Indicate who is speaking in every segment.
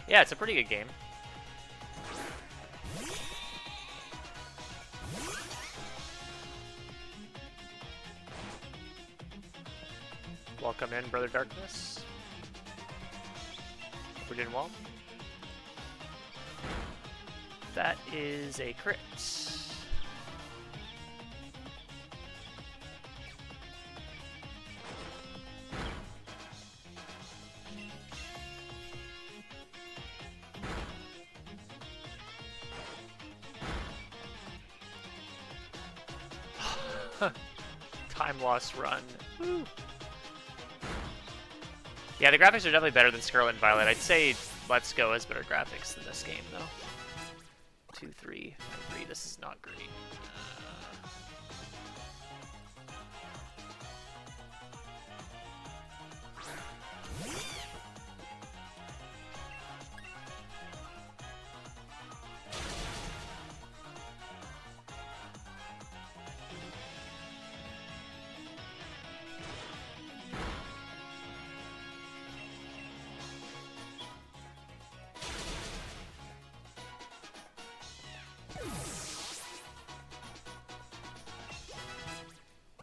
Speaker 1: Yeah, it's a pretty good game. Welcome in, Brother Darkness. We're doing well. That is a crit. Time loss run. Woo. Yeah, the graphics are definitely better than Scarlet and Violet. I'd say Let's Go has better graphics than this game, though. 2, 3, 3. This is not great.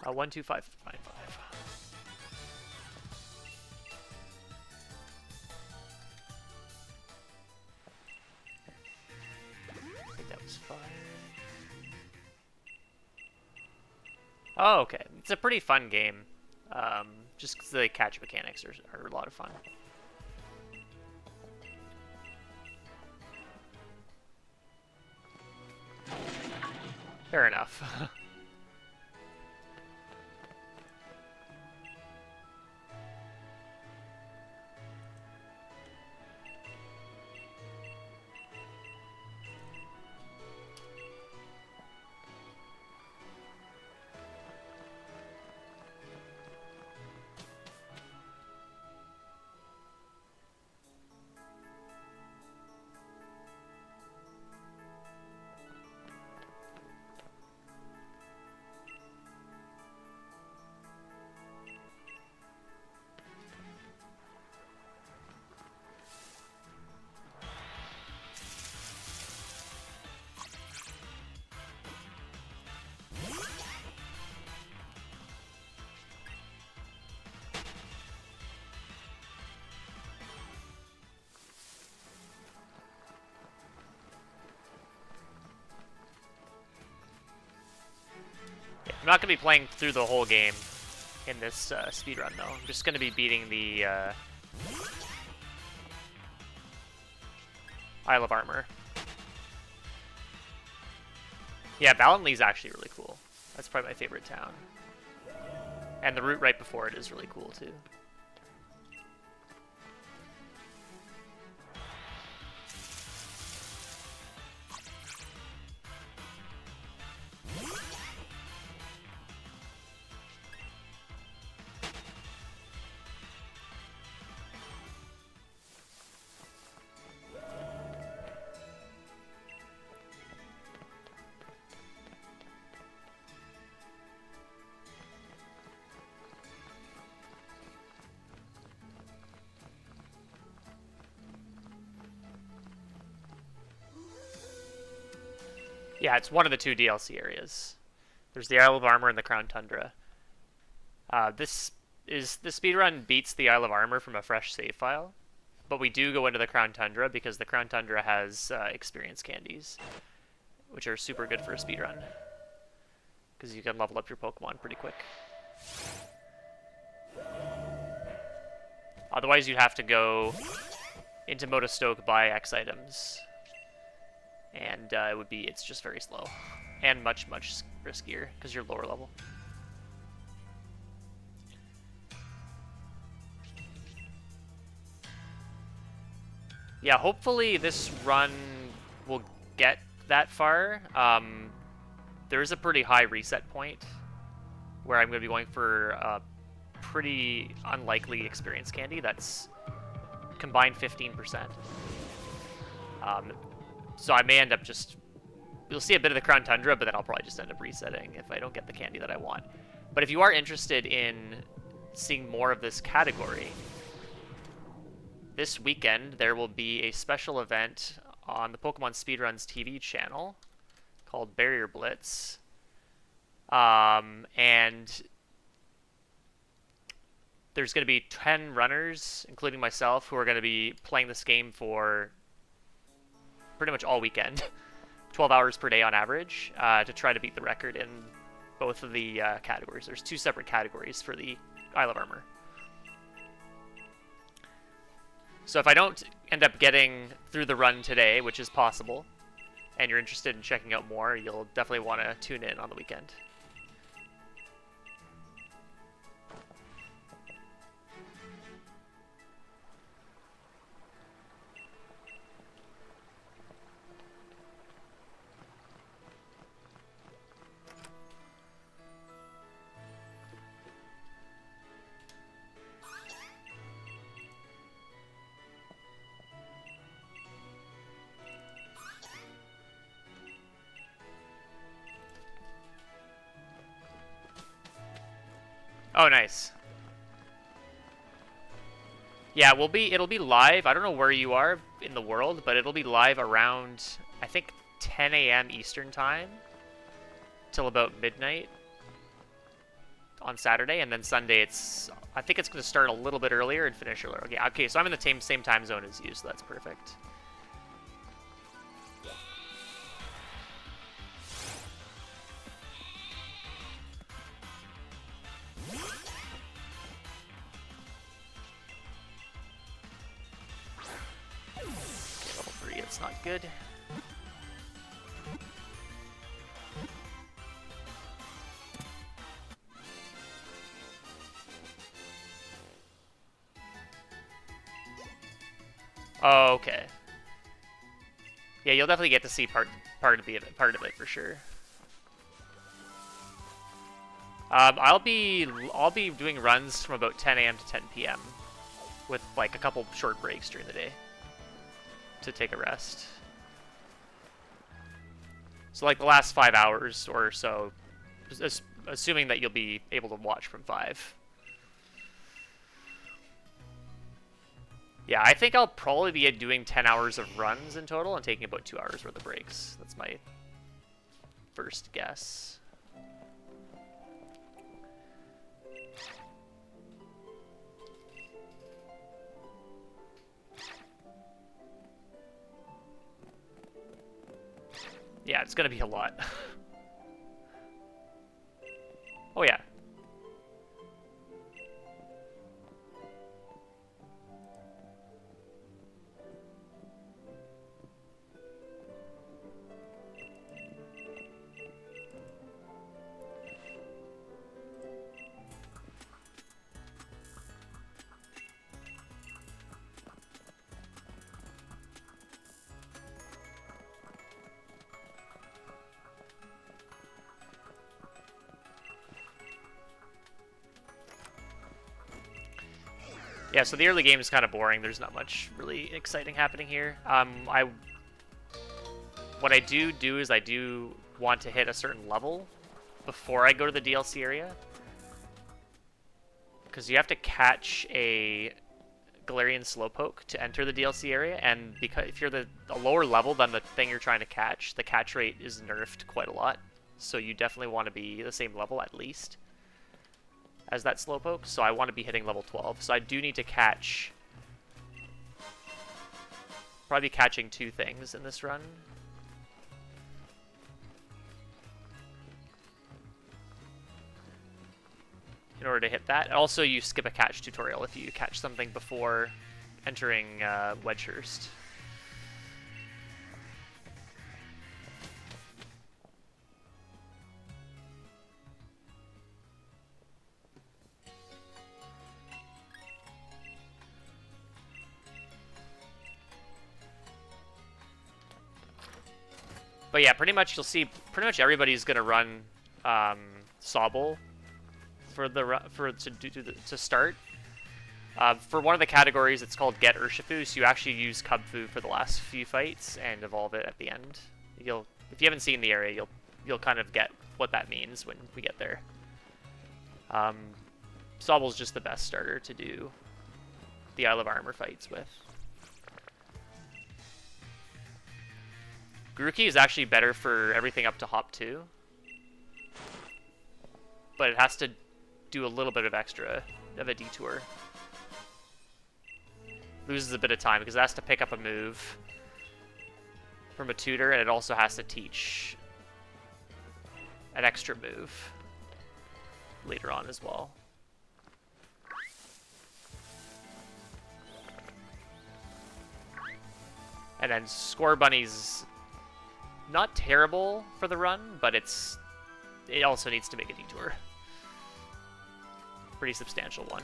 Speaker 1: 12595. I think that was fire. Oh, okay. It's a pretty fun game. Just because the catch mechanics are a lot of fun. Fair enough. I'm not going to be playing through the whole game in this speedrun, though. I'm just going to be beating the Isle of Armor. Yeah, Ballinlee's actually really cool. That's probably my favorite town. And the route right before it is really cool, too. Yeah, it's one of the two DLC areas. There's the Isle of Armor and the Crown Tundra. The speedrun beats the Isle of Armor from a fresh save file, but we do go into the Crown Tundra because the Crown Tundra has experience candies, which are super good for a speedrun, because you can level up your Pokemon pretty quick. Otherwise, you'd have to go into Motostoke, buy X items, and it's just very slow, and much riskier because you're lower level. Yeah, hopefully this run will get that far. There is a pretty high reset point where I'm going to be going for a pretty unlikely experience candy that's combined 15%. So I may end up you'll see a bit of the Crown Tundra, but then I'll probably just end up resetting if I don't get the candy that I want. But if you are interested in seeing more of this category, this weekend there will be a special event on the Pokemon Speedruns TV channel called Barrier Blitz. And there's going to be 10 runners, including myself, who are going to be playing this game for pretty much all weekend, 12 hours per day on average, to try to beat the record in both of the categories. There's 2 separate categories for the Isle of Armor. So if I don't end up getting through the run today, which is possible, and you're interested in checking out more, you'll definitely want to tune in on the weekend. Oh, nice. Yeah, it'll be live. I don't know where you are in the world, but it'll be live around, I think, 10 a.m. Eastern time till about midnight on Saturday, and then Sunday I think it's going to start a little bit earlier and finish earlier. Okay, so I'm in the same time zone as you, so that's perfect. It's not good. Oh, okay. Yeah, you'll definitely get to see part of it for sure. I'll be doing runs from about 10 a.m. to 10 p.m. with like a couple short breaks during the day to take a rest. So like the last 5 hours or so, assuming that you'll be able to watch from 5. Yeah, I think I'll probably be doing 10 hours of runs in total and taking about 2 hours worth of breaks. That's my first guess. Yeah, it's gonna be a lot. Oh yeah. Yeah, so the early game is kind of boring. There's not much really exciting happening here. What I do is I do want to hit a certain level before I go to the DLC area, because you have to catch a Galarian Slowpoke to enter the DLC area, and because if you're a lower level than the thing you're trying to catch, the catch rate is nerfed quite a lot. So you definitely want to be the same level at least as that Slowpoke, so I want to be hitting level 12. So I do need to probably catching 2 things in this run. In order to hit that. Also, you skip a catch tutorial if you catch something before entering Wedgehurst. But yeah, pretty much you'll see pretty much everybody's gonna run Sobble to start. For one of the categories, it's called Get Urshifu, so you actually use Cubfu for the last few fights and evolve it at the end. If you haven't seen the area, you'll kind of get what that means when we get there. Sobble's just the best starter to do the Isle of Armor fights with. Grookey is actually better for everything up to Hop 2. But it has to do a little bit of extra of a detour. Loses a bit of time because it has to pick up a move from a tutor, and it also has to teach an extra move later on as well. And then Score Bunny's not terrible for the run, but it also needs to make a detour. Pretty substantial one.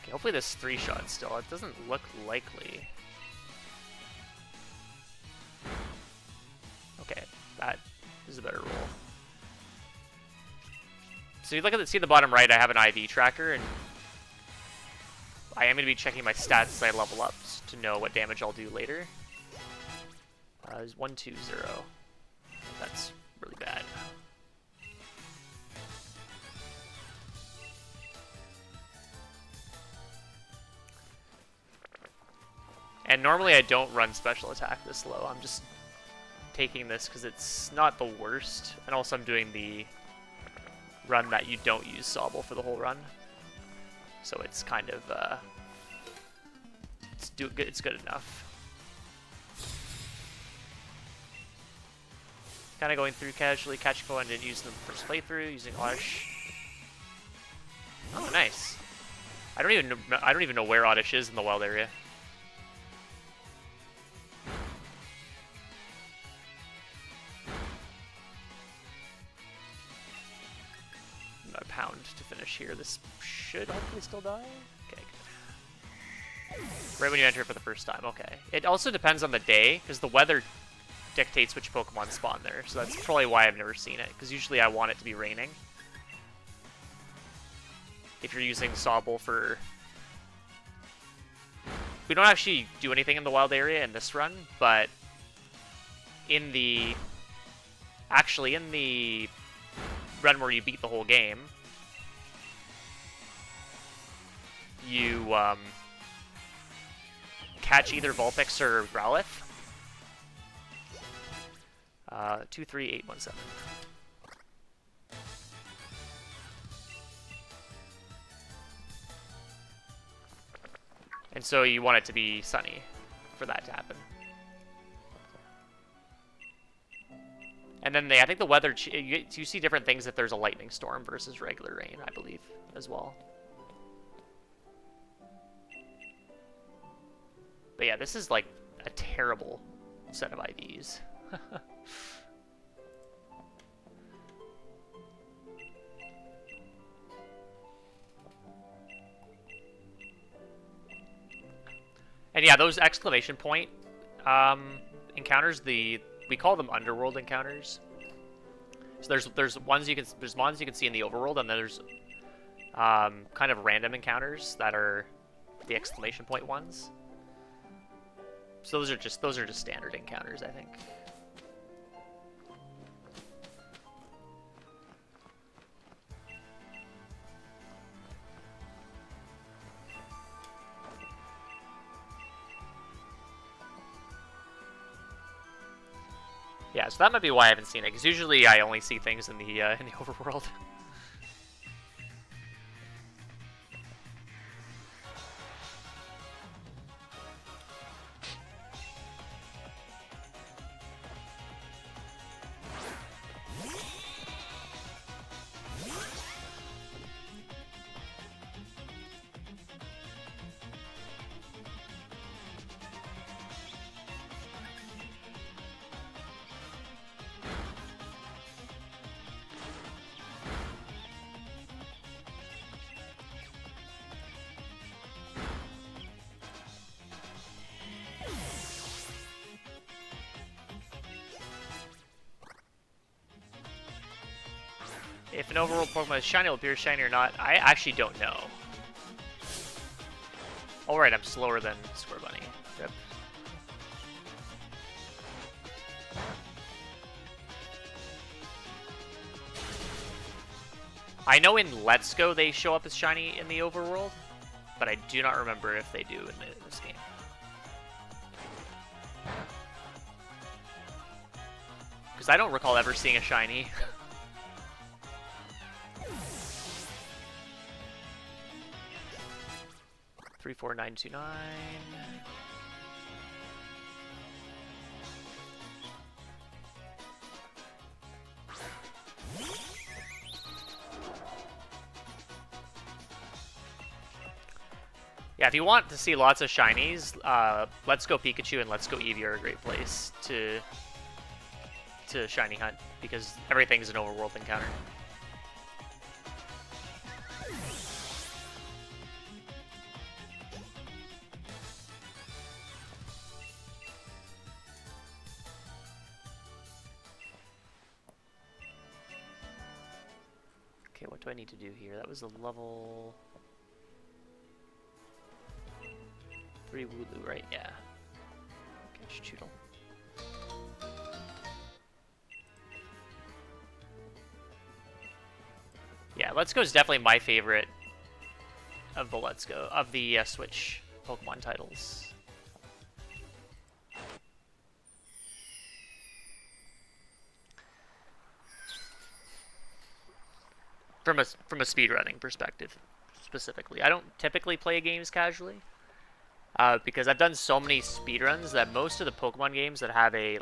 Speaker 1: Okay, hopefully this 3-shot still. It doesn't look likely. Okay, that is a better roll. So you look at see the bottom right, I have an IV tracker, and I am going to be checking my stats as I level up to know what damage I'll do later. Is 120. That's really bad. And normally I don't run special attack this low. I'm just taking this because it's not the worst, and also I'm doing the run that you don't use Sobble for the whole run, so it's kind of it's good enough. Kind of going through casually. Kachiko, and didn't use them first playthrough using Oddish. Oh, nice. I don't even know where Oddish is in the wild area. Pound to finish here. This should hopefully still die. Okay, good. Right when you enter it for the first time. Okay. It also depends on the day, because the weather dictates which Pokemon spawn there. So that's probably why I've never seen it, because usually I want it to be raining. If you're using Sobble for... We don't actually do anything in the wild area in this run, but in the... Actually, in the run where you beat the whole game, you catch either Vulpix or Growlithe. 23817. And so you want it to be sunny for that to happen. And then I think the weather, you see different things if there's a lightning storm versus regular rain, I believe, as well. But yeah, this is like a terrible set of IVs. And yeah, those exclamation point encounters, we call them underworld encounters. So there's mons you can see in the overworld, and then there's kind of random encounters that are the exclamation point ones. So those are just standard encounters, I think. Yeah, so that might be why I haven't seen it, because usually I only see things in the overworld. If an overworld Pokemon is shiny, will appear shiny or not? I actually don't know. Alright, I'm slower than Square Bunny. Rip. I know in Let's Go they show up as shiny in the overworld, but I do not remember if they do in this game. Because I don't recall ever seeing a shiny. 34929. Yeah, if you want to see lots of shinies, Let's Go Pikachu and Let's Go Eevee are a great place to shiny hunt, because everything's an overworld encounter. Okay, what do I need to do here? That was a level 3 Wooloo, right? Yeah. Catch Choodle. Yeah, Let's Go is definitely my favorite of the Switch Pokemon titles. From a speedrunning perspective, specifically, I don't typically play games casually, because I've done so many speedruns that most of the Pokemon games that have a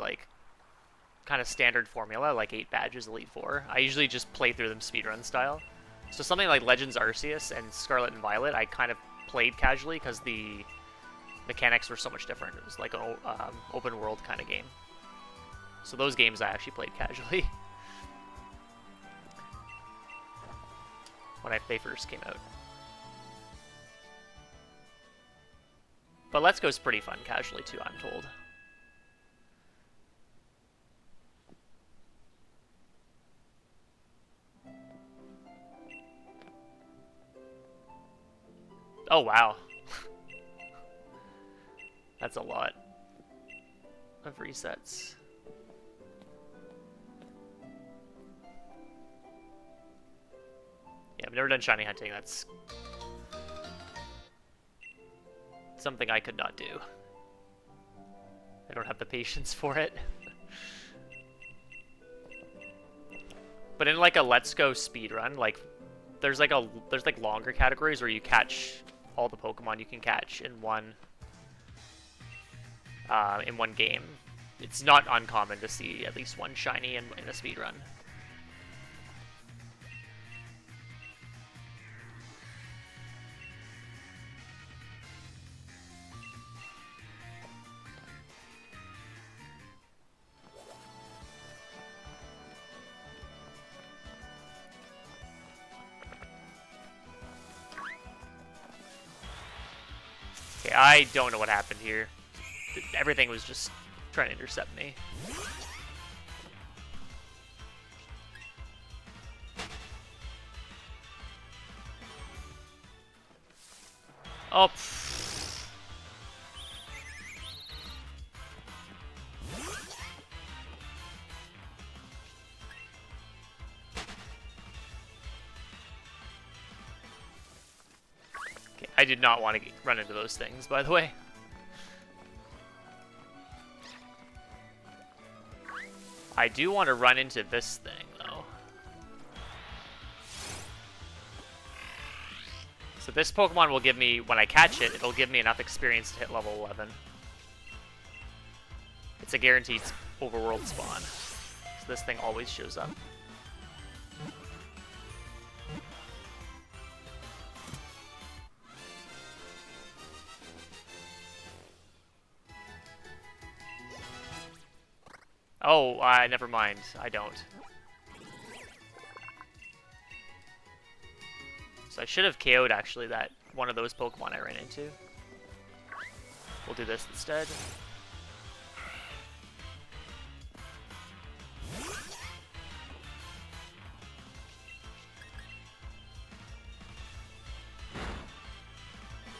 Speaker 1: kind of standard formula, like 8 badges, Elite Four, I usually just play through them speedrun style. So something like Legends Arceus and Scarlet and Violet, I kind of played casually because the mechanics were so much different. It was like an open world kind of game. So those games I actually played casually when they first came out. But Let's Go's pretty fun casually too, I'm told. Oh, wow. That's a lot of resets. Yeah, I've never done shiny hunting. That's something I could not do. I don't have the patience for it. But in like a Let's Go speedrun, like there's longer categories where you catch all the Pokemon you can catch in one game. It's not uncommon to see at least one shiny in a speedrun. Okay, I don't know what happened here. Everything was just trying to intercept me. Oh. Okay, I did not want to run into those things, by the way. I do want to run into this thing, though. So this Pokemon will give me, when I catch it, it'll give me enough experience to hit level 11. It's a guaranteed overworld spawn. So this thing always shows up. Oh, never mind. I don't. So I should have KO'd, actually, that one of those Pokemon I ran into. We'll do this instead.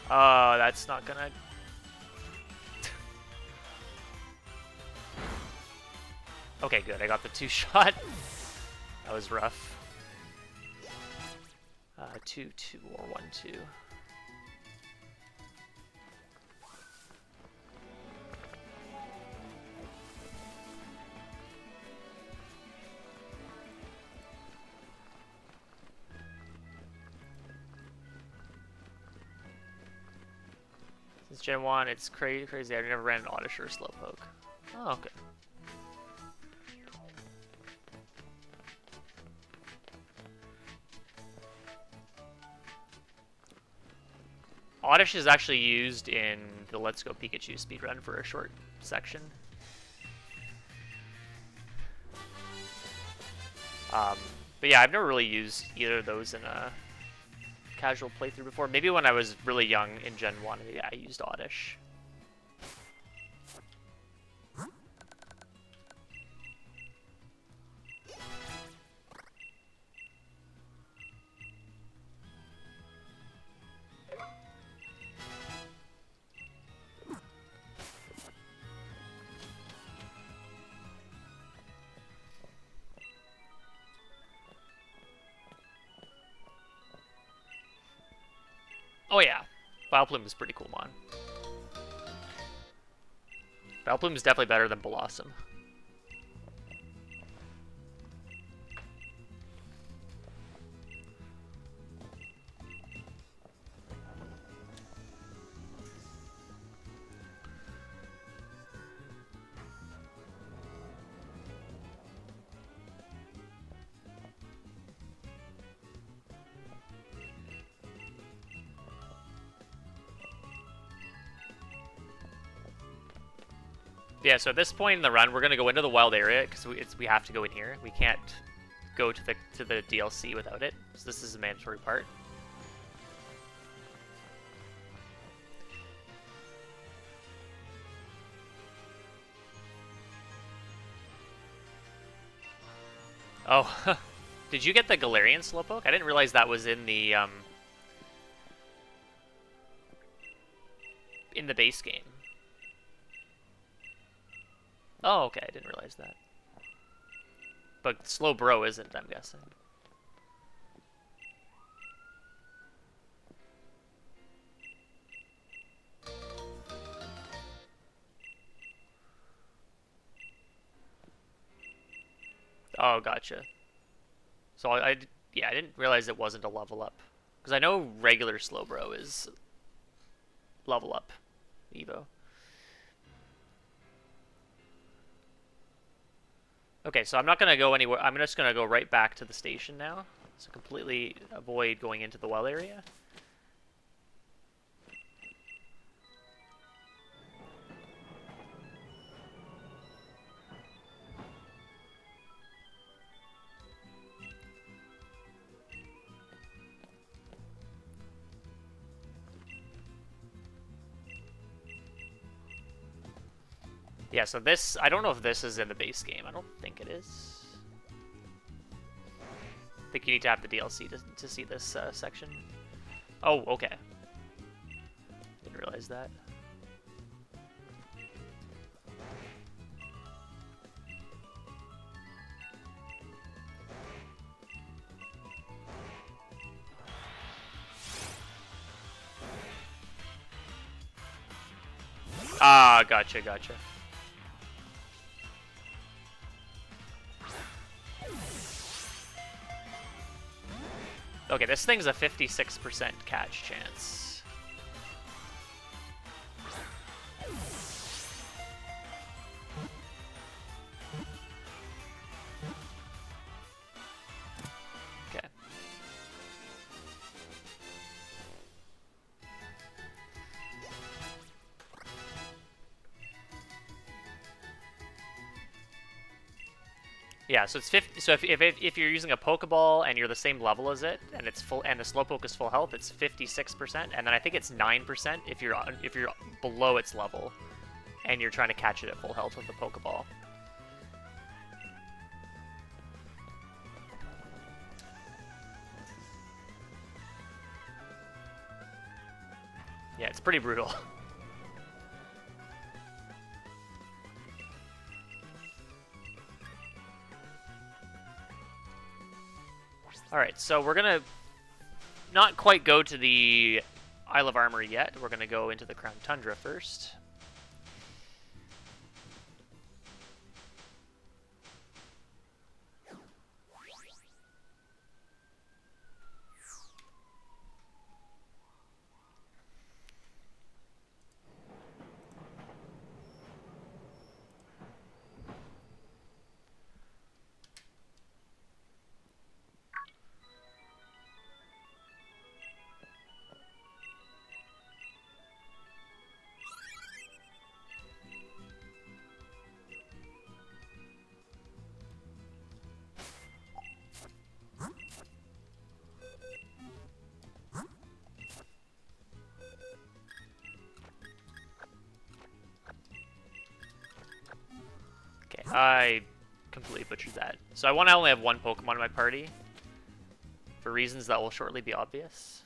Speaker 1: That's not gonna... Okay, good. I got the 2-shot. That was rough. 2-2 or 1-2. Since Gen 1, it's crazy. I've never ran an Oddish or a Slowpoke. Oh, okay. Oddish is actually used in the Let's Go Pikachu speedrun for a short section. But yeah, I've never really used either of those in a casual playthrough before. Maybe when I was really young in Gen 1, yeah, I used Oddish. Oh yeah, Vileplume is pretty cool, mon. Vileplume is definitely better than Blossom. Yeah, so at this point in the run, we're gonna go into the wild area because we have to go in here. We can't go to the DLC without it. So this is a mandatory part. Oh, did you get the Galarian Slowpoke? I didn't realize that was in the base game. Oh, okay, I didn't realize that. But Slowbro isn't, I'm guessing. Oh, gotcha. So yeah, I didn't realize it wasn't a level up. Because I know regular Slowbro is level up Evo. Okay, so I'm not going to go anywhere. I'm just going to go right back to the station now. So completely avoid going into the well area. Yeah, so this, I don't know if this is in the base game. I don't think it is. I think you need to have the DLC to see this section. Oh, okay. Didn't realize that. Ah, gotcha, gotcha. Okay, this thing's a 56% catch chance. Okay. Yeah, so it's 50. So if you're using a Pokeball and you're the same level as it, and it's full, and the Slowpoke is full health, it's 56%, and then I think it's 9% if you're below its level, and you're trying to catch it at full health with the Pokeball. Yeah, it's pretty brutal. Alright, so we're gonna not quite go to the Isle of Armor yet. We're gonna go into the Crown Tundra first. Okay, I completely butchered that. So I want to only have one Pokemon in my party, for reasons that will shortly be obvious.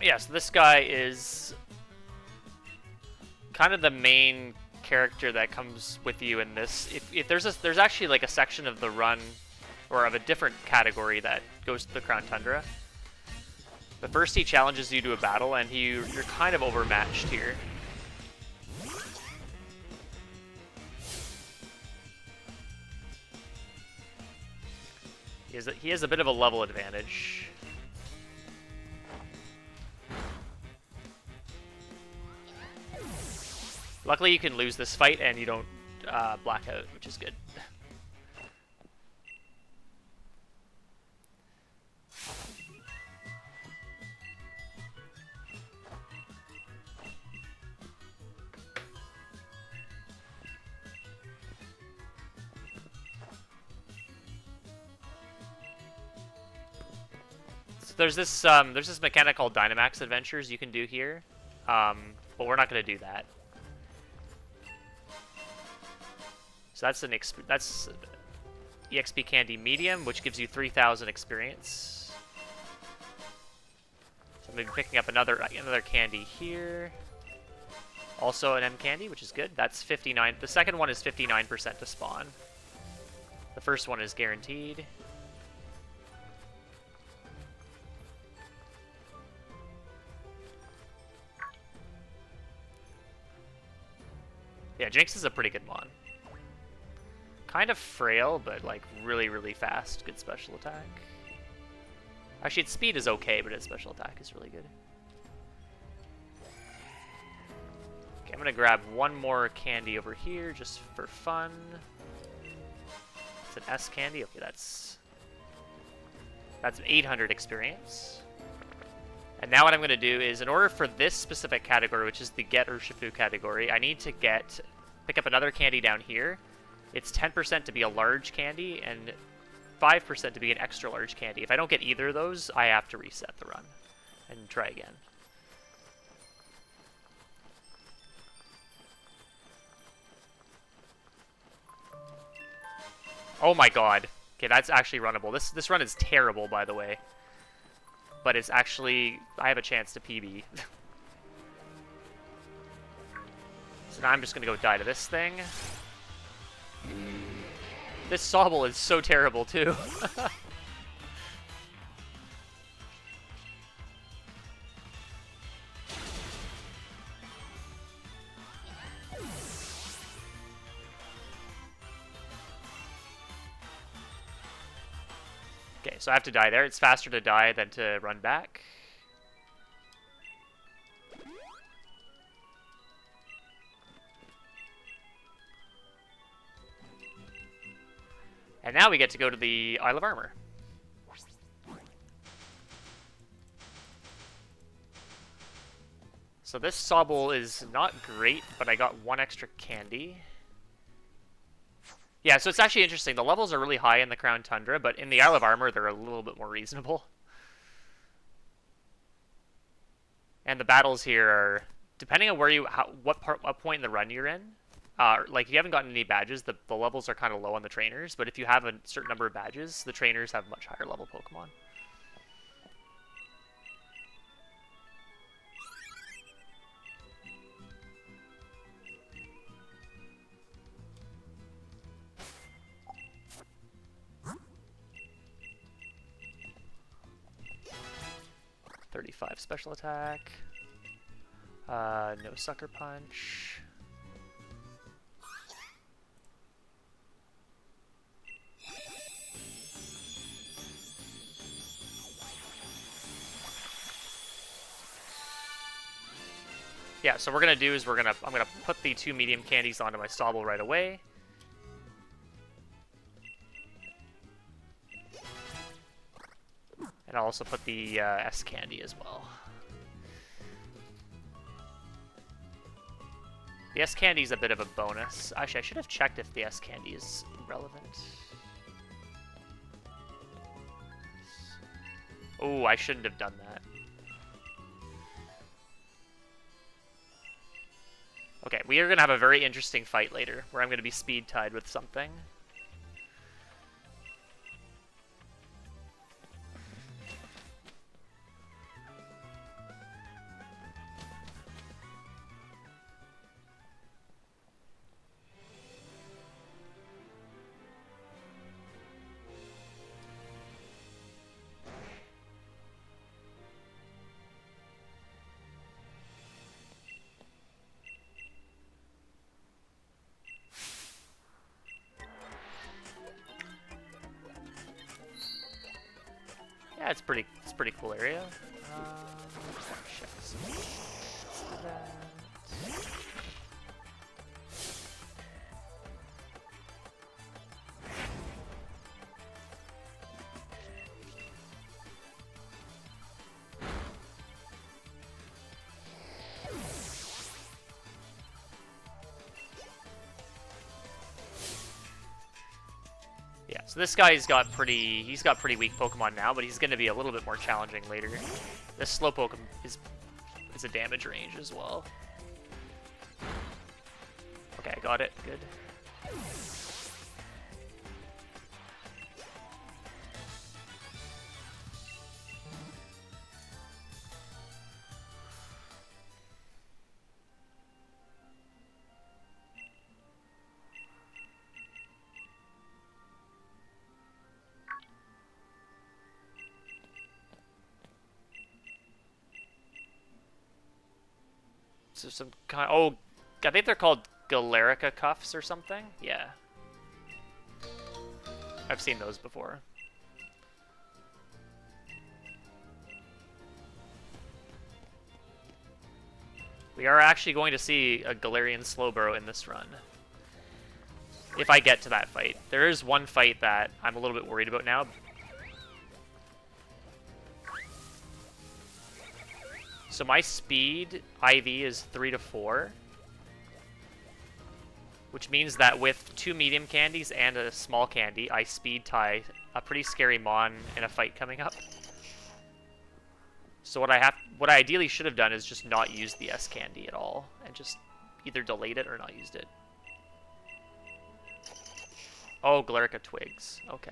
Speaker 1: Yeah, so this guy is kind of the main character that comes with you in this. If there's actually like a section of the run, or of a different category that goes to the Crown Tundra. But first he challenges you to a battle, and you're kind of overmatched here. He has a bit of a level advantage. Luckily, you can lose this fight and you don't black out, which is good. So there's this mechanic called Dynamax Adventures you can do here, but we're not going to do that. So that's that's EXP Candy Medium, which gives you 3,000 experience. So I'm going to be picking up another candy here. Also an M candy, which is good. That's 59. The second one is 59% to spawn. The first one is guaranteed. Yeah, Jinx is a pretty good mon. Kind of frail, but like really, really fast. Good special attack. Actually, its speed is okay, but its special attack is really good. Okay, I'm gonna grab one more candy over here just for fun. It's an S candy. Okay, that's 800 experience. And now what I'm gonna do is, in order for this specific category, which is the Get Urshifu category, I need to pick up another candy down here. It's 10% to be a large candy, and 5% to be an extra large candy. If I don't get either of those, I have to reset the run and try again. Oh my god. Okay, that's actually runnable. This run is terrible, by the way. But it's actually... I have a chance to PB. So now I'm just going to go die to this thing. This Sobble is so terrible, too. Okay, so I have to die there. It's faster to die than to run back. And now we get to go to the Isle of Armor. So this Sobble is not great, but I got 1 extra candy. Yeah, so it's actually interesting. The levels are really high in the Crown Tundra, but in the Isle of Armor, they're a little bit more reasonable. And the battles here are, depending on where you, what point in the run you're in. Like, if you haven't gotten any badges, the levels are kind of low on the trainers, but if you have a certain number of badges, the trainers have much higher level Pokemon. .35 special attack. No Sucker Punch. Yeah, so what we're gonna do is I'm gonna put the 2 medium candies onto my Sobble right away. And I'll also put the S candy as well. The S candy is a bit of a bonus. Actually, I should have checked if the S candy is relevant. Oh, I shouldn't have done that. Okay, we are going to have a very interesting fight later, where I'm going to be speed tied with something. Yeah, it's pretty cool area. Check this out. Yeah, so this guy's got pretty weak Pokemon now, but he's going to be a little bit more challenging later. This Slowpoke is a damage range as well. Okay, I got it. Good. So some kind. Oh, I think they're called Galarica Cuffs or something. Yeah, I've seen those before. We are actually going to see a Galarian Slowbro in this run. If I get to that fight. There is one fight that I'm a little bit worried about now. So my speed IV is 3 to 4. Which means that with 2 medium candies and a small candy, I speed tie a pretty scary Mon in a fight coming up. So what I ideally should have done is just not use the S candy at all, and just either delayed it or not used it. Oh, Galarica Twigs. Okay.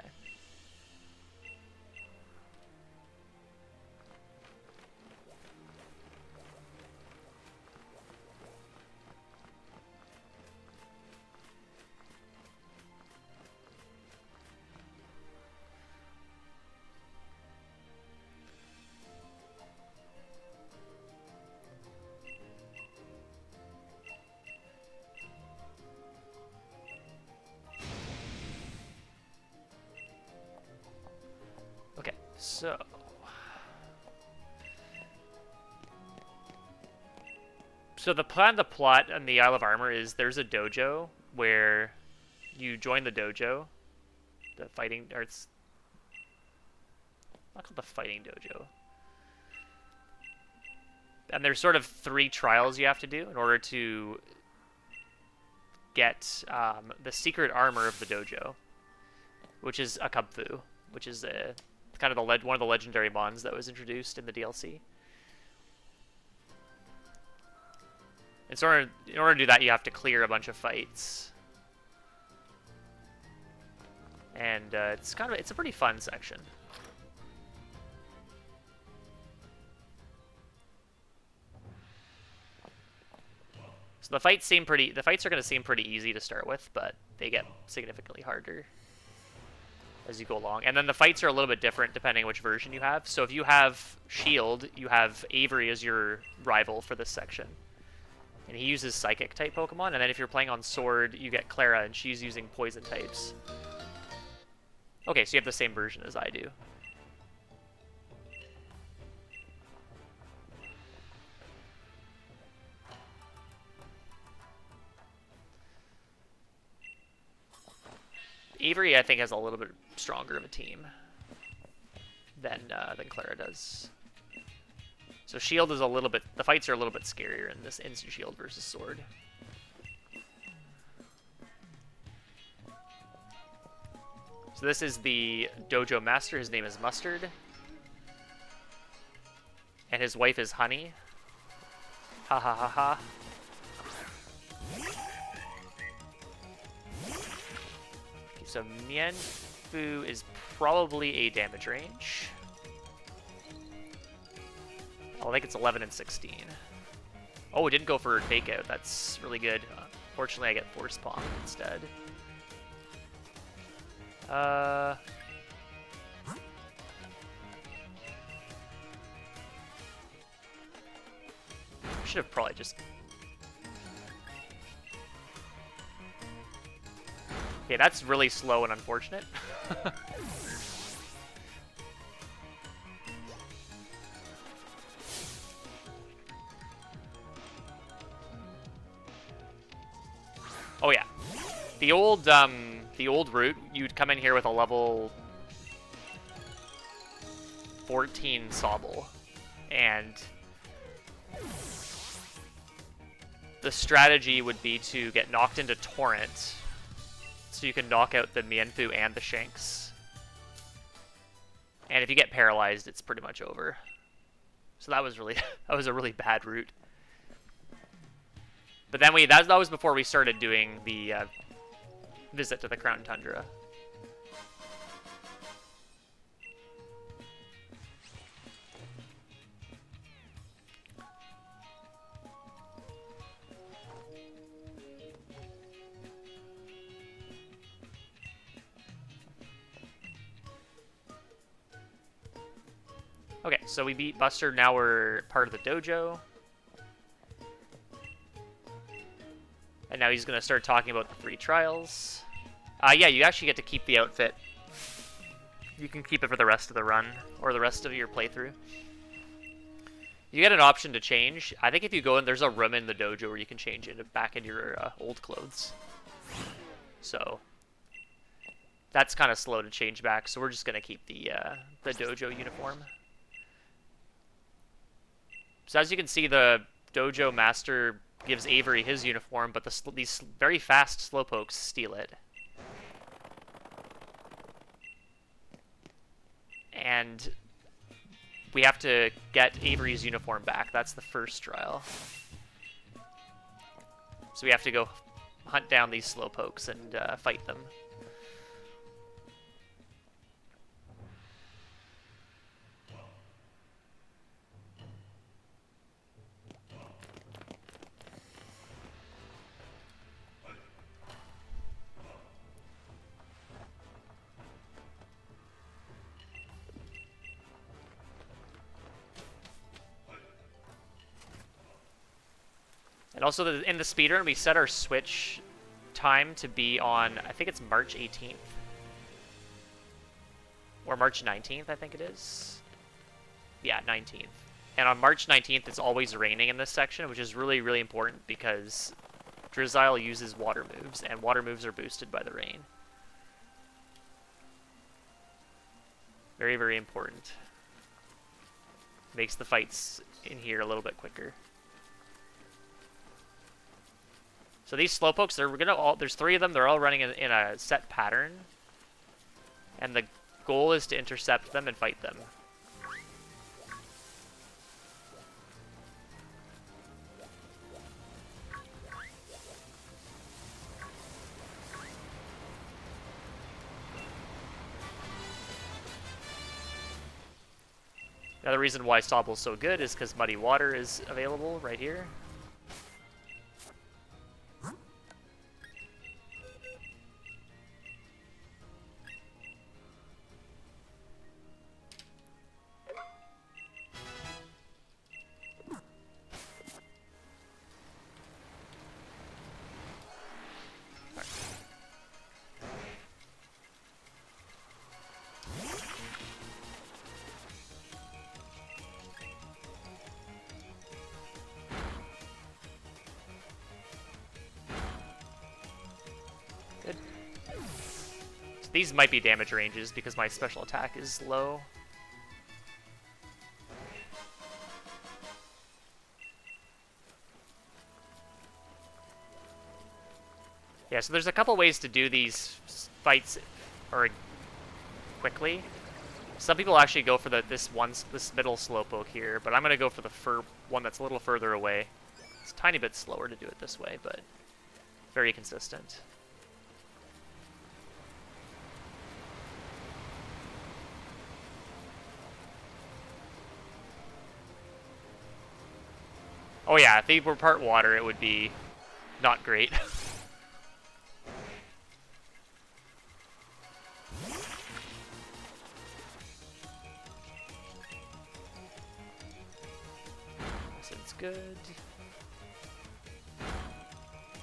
Speaker 1: So the plot on the Isle of Armor is there's a dojo where you join the dojo, the fighting, or it's not called the fighting dojo. And there's sort of 3 trials you have to do in order to get the secret armor of the dojo, which is a Kubfu, which is kind of one of the legendary mons that was introduced in the DLC. And so in order to do that, you have to clear a bunch of fights, and it's a pretty fun section. So the fights are going to seem pretty easy to start with, but they get significantly harder as you go along. And then the fights are a little bit different depending on which version you have. So if you have Shield, you have Avery as your rival for this section. And he uses Psychic type Pokemon. And then if you're playing on Sword, you get Clara, and she's using Poison types. Okay, so you have the same version as I do. Avery, I think, has a little bit stronger of a team than Clara does. So Shield is the fights are a little bit scarier in this Instant Shield versus Sword. So this is the Dojo Master. His name is Mustard. And his wife is Honey. Ha ha ha ha. So Mienfoo is probably a damage range. I think it's 11 and 16. Oh, it didn't go for takeout. That's really good. Fortunately, I get Force Palm instead. I should have probably just... Okay, that's really slow and unfortunate. Oh yeah, the old route, you'd come in here with a level 14 Sobble, and the strategy would be to get knocked into Torrent, so you can knock out the Mienfoo and the Shanks. And if you get paralyzed, it's pretty much over. So that was a really bad route. But then that was before we started doing the visit to the Crown Tundra. Okay, so we beat Buster, now we're part of the dojo. And now he's going to start talking about the 3 trials. Yeah, you actually get to keep the outfit. You can keep it for the rest of the run, or the rest of your playthrough. You get an option to change. I think if you go in, there's a room in the dojo where you can change it back into your old clothes. So that's kind of slow to change back, so we're just going to keep the dojo uniform. So as you can see, the dojo master gives Avery his uniform, but these very fast slowpokes steal it. And we have to get Avery's uniform back. That's the first trial. So we have to go hunt down these slowpokes and fight them. And also, in the speedrun, we set our switch time to be on, I think it's March 18th. Or March 19th, I think it is. Yeah, 19th. And on March 19th, it's always raining in this section, which is really, really important because Drizzile uses water moves, and water moves are boosted by the rain. Very, very important. Makes the fights in here a little bit quicker. So these slowpokes, there's 3 of them. They're all running in a set pattern, and the goal is to intercept them and fight them. Another reason why Stobble's so good is because Muddy Water is available right here. Good. So these might be damage ranges because my special attack is low. Yeah, so there's a couple ways to do these fights quickly. Some people actually go for this middle slowpoke here, but I'm gonna go for the one that's a little further away. It's a tiny bit slower to do it this way, but very consistent. Oh yeah, if they were part water, it would be not great. Acid's good.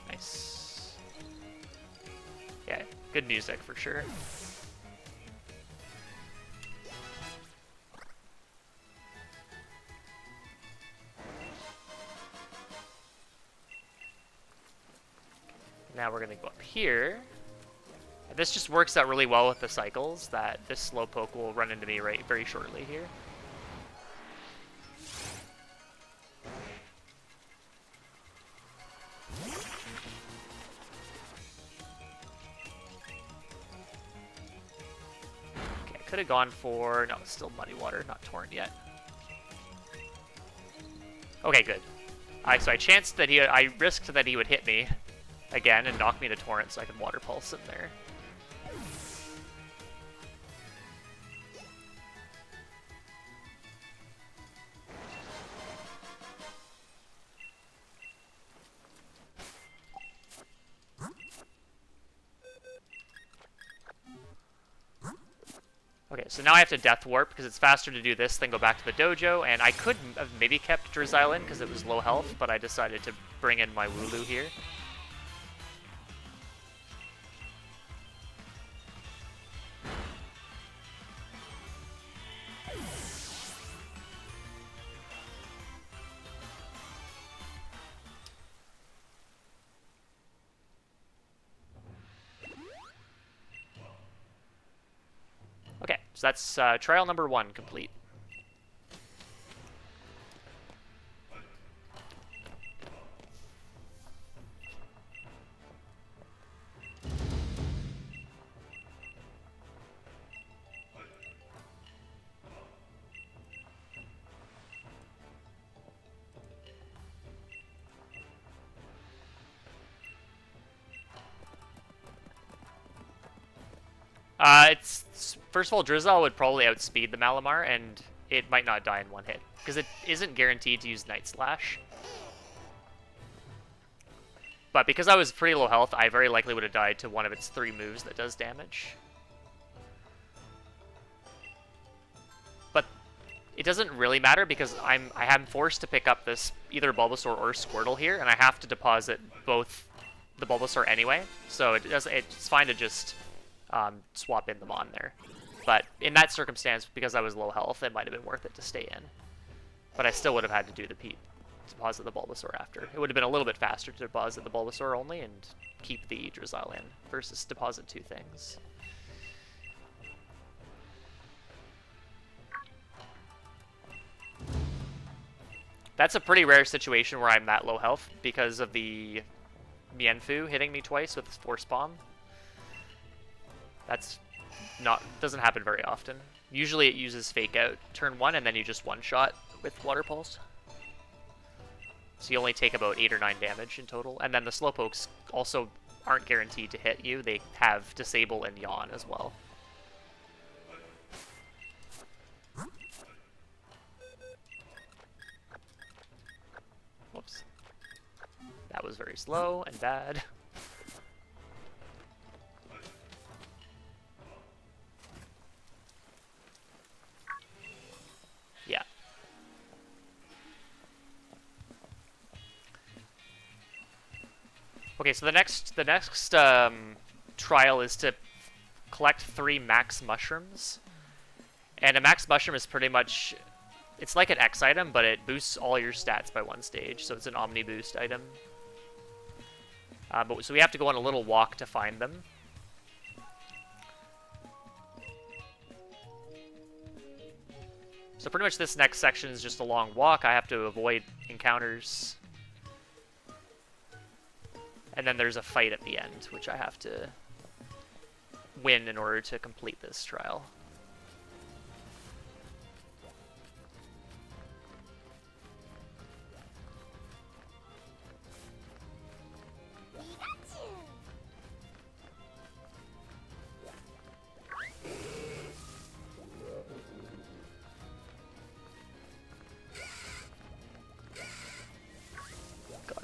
Speaker 1: Nice. Yeah, good music for sure. Now we're going to go up here. And this just works out really well with the cycles, that this slowpoke will run into me very shortly here. Okay, I could have gone for... No, it's still Muddy Water, not Torrent yet. Okay, good. So I chanced that I risked that he would hit me again and knock me to Torrent so I could Water Pulse him there. Okay, so now I have to Death Warp because it's faster to do this than go back to the dojo, and I could have maybe kept Drizzile in because it was low health, but I decided to bring in my Wooloo here. Okay, so that's trial number 1 complete. First of all, Drizzile would probably outspeed the Malamar, and it might not die in one hit, because it isn't guaranteed to use Night Slash. But because I was pretty low health, I very likely would have died to one of its 3 moves that does damage. But it doesn't really matter because I am forced to pick up this either Bulbasaur or Squirtle here, and I have to deposit both the Bulbasaur anyway, so it's fine to just swap in them on there. But in that circumstance, because I was low health, it might have been worth it to stay in. But I still would have had to do the deposit the Bulbasaur after. It would have been a little bit faster to deposit the Bulbasaur only and keep the Drizzile in versus deposit 2 things. That's a pretty rare situation where I'm that low health because of the Mienfu hitting me twice with Force Bomb. That's doesn't happen very often. Usually it uses Fake Out turn 1 and then you just one-shot with Water Pulse. So you only take about 8 or 9 damage in total. And then the Slowpokes also aren't guaranteed to hit you. They have Disable and Yawn as well. Whoops. That was very slow and bad. Yeah. Okay, so the next trial is to collect 3 max mushrooms. And a max mushroom is pretty much, it's like an X item, but it boosts all your stats by 1 stage, so it's an Omni Boost item. So we have to go on a little walk to find them. So pretty much this next section is just a long walk. I have to avoid encounters. And then there's a fight at the end, which I have to win in order to complete this trial.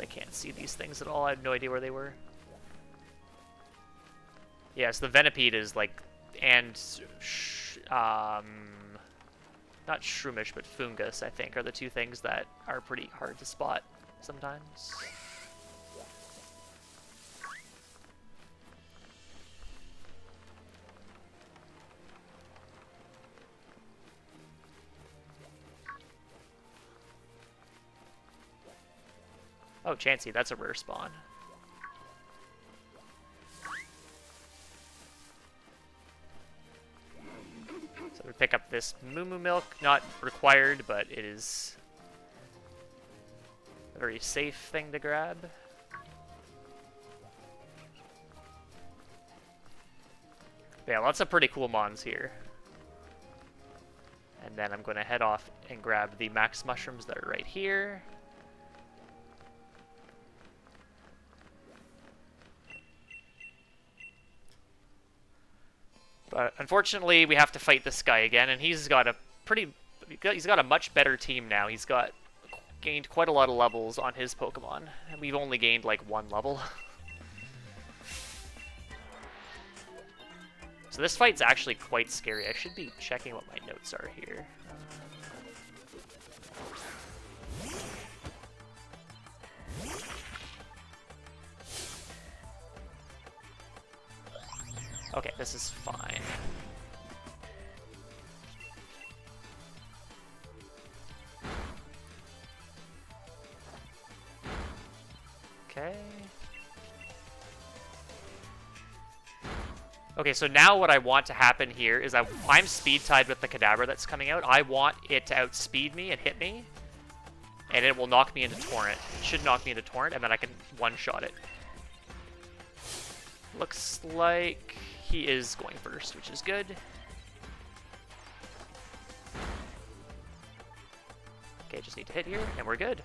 Speaker 1: I can't see these things at all. I have no idea where they were. Yeah, so the Venipede is like, and not Shroomish, but Fungus, I think, are the 2 things that are pretty hard to spot sometimes. Oh, Chansey, that's a rare spawn. So we pick up this Moo Moo Milk, not required, but it is a very safe thing to grab. Yeah, lots of pretty cool mons here. And then I'm going to head off and grab the max mushrooms that are right here. But unfortunately, we have to fight this guy again, and he's got a much better team now. He's gained quite a lot of levels on his Pokemon, and we've only gained like 1 level. So this fight's actually quite scary. I should be checking what my notes are here. Okay, this is fine. Okay. Okay, so now what I want to happen here is I'm speed tied with the Kadabra that's coming out. I want it to outspeed me and hit me, and it will knock me into Torrent. It should knock me into Torrent, and then I can one-shot it. Looks like he is going first, which is good. Okay, just need to hit here, and we're good.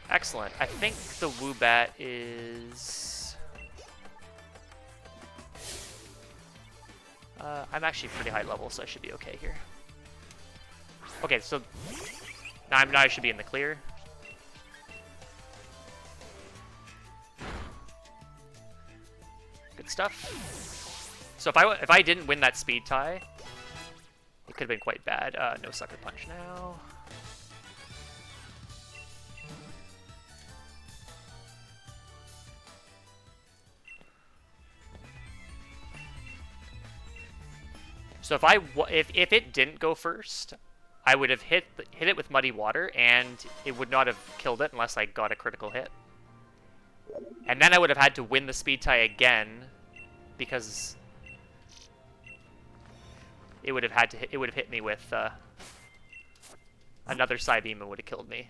Speaker 1: Excellent. I think the Woobat is... I'm actually pretty high level, so I should be okay here. Okay, so now I should be in the clear. Good stuff. So if I didn't win that speed tie, it could have been quite bad. No Sucker Punch now. So if it didn't go first, I would have hit it with Muddy Water, and it would not have killed it unless I got a critical hit. And then I would have had to win the speed tie again, because it would have hit me with another Psybeam would have killed me.